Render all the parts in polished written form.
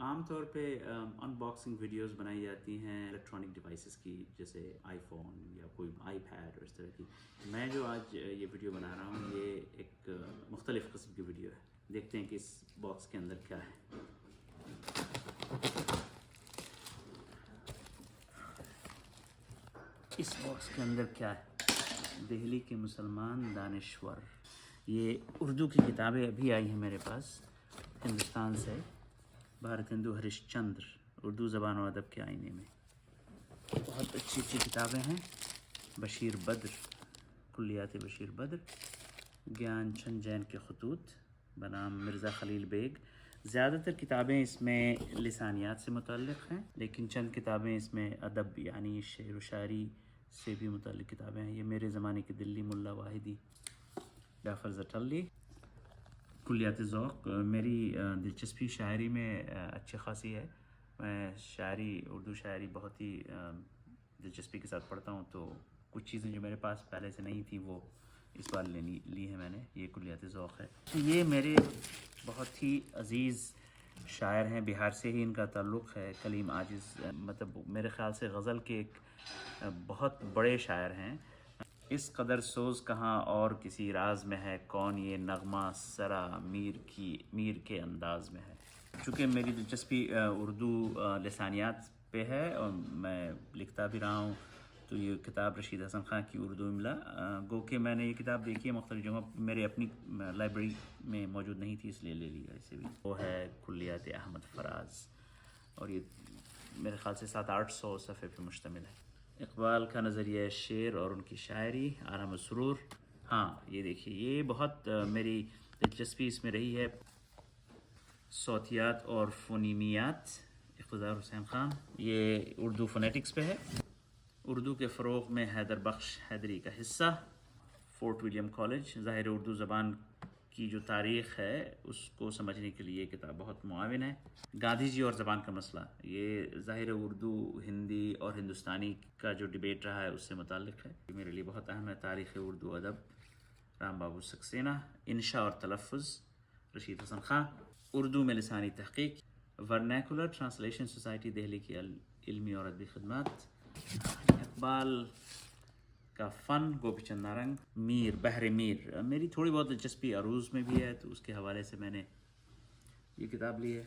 عام طور پہ ان باکسنگ ویڈیوز بنائی جاتی ہیں الیکٹرانک ڈیوائسز کی، جیسے آئی فون یا کوئی آئی پیڈ اور اس طرح کی. میں جو آج یہ ویڈیو بنا رہا ہوں یہ ایک مختلف قسم کی ویڈیو ہے. دیکھتے ہیں کہ اس باکس کے اندر کیا ہے. اس باکس کے اندر کیا ہے؟ دہلی کے مسلمان دانشور. یہ اردو کی کتابیں ابھی آئی ہیں میرے پاس ہندوستان سے. بھارت ہندو ہریش چندر، اردو زبان و ادب کے آئینے میں. بہت اچھی اچھی کتابیں ہیں. بشیر بدر، کلیات بشیر بدر. گیان چند جین کے خطوط بنام مرزا خلیل بیگ. زیادہ تر کتابیں اس میں لسانیات سے متعلق ہیں، لیکن چند کتابیں اس میں ادب یعنی شعر و شاعری سے بھی متعلق کتابیں ہیں. یہ میرے زمانے کے دلی ملا واحدی، جعفر زٹلی. کلیات ذوق. میری دلچسپی شاعری میں اچھی خاصی ہے. میں اردو شاعری بہت ہی دلچسپی کے ساتھ پڑھتا ہوں، تو کچھ چیزیں جو میرے پاس پہلے سے نہیں تھیں وہ اس بار لی ہیں میں نے. یہ کلیات ذوق ہے. یہ میرے بہت ہی عزیز شاعر ہیں، بہار سے ہی ان کا تعلق ہے. کلیم عاجز، مطلب میرے خیال سے غزل کے ایک بہت بڑے شاعر ہیں. اس قدر سوز کہاں اور کسی راز میں ہے، کون یہ نغمہ سرا میر کے انداز میں ہے. چونکہ میری دلچسپی اردو لسانیات پہ ہے اور میں لکھتا بھی رہا ہوں، تو یہ کتاب رشید حسن خان کی اردو املا، گو کہ میں نے یہ کتاب دیکھی ہے مختلف جگہوں، میرے اپنی لائبریری میں موجود نہیں تھی اس لیے لے لیا اسے بھی. وہ ہے کلیات احمد فراز، اور یہ میرے خیال سے 700-800 صفحے پہ مشتمل ہے. اقبال کا نظریہ شعر اور ان کی شاعری، آرام السرور. ہاں یہ دیکھیے، یہ بہت میری دلچسپی اس میں رہی ہے. صوتیات اور فونیمیات، اقتدار حسین خان. یہ اردو فونیٹکس پہ ہے. اردو کے فروغ میں حیدر بخش حیدری کا حصہ. Fort William College. ظاہر اردو زبان کی جو تاریخ ہے اس کو سمجھنے کے لیے یہ کتاب بہت معاون ہے. گاندھی جی اور زبان کا مسئلہ. یہ ظاہر اردو، ہندی اور ہندوستانی کا جو ڈیبیٹ رہا ہے اس سے متعلق ہے. یہ میرے لیے بہت اہم ہے. تاریخ اردو ادب، رام بابو سکسینہ. انشاء اور تلفظ، رشید حسن خان. اردو میں لسانی تحقیق، ورنیکولر ٹرانسلیشن سوسائٹی دہلی کی علمی اور ادبی خدمات. اقبال کا فن، گوپی چند نارنگ. میر، بحر میر. میری تھوڑی بہت دلچسپی عروض میں بھی ہے، تو اس کے حوالے سے میں نے یہ کتاب لی ہے.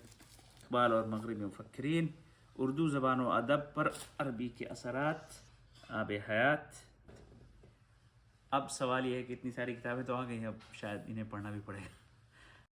اقبال اور مغربی مفکرین، اردو زبان و ادب پر عربی کے اثرات، آب حیات. اب سوال یہ ہے کہ اتنی ساری کتابیں تو آ گئی ہیں، اب شاید انہیں پڑھنا بھی پڑے گا.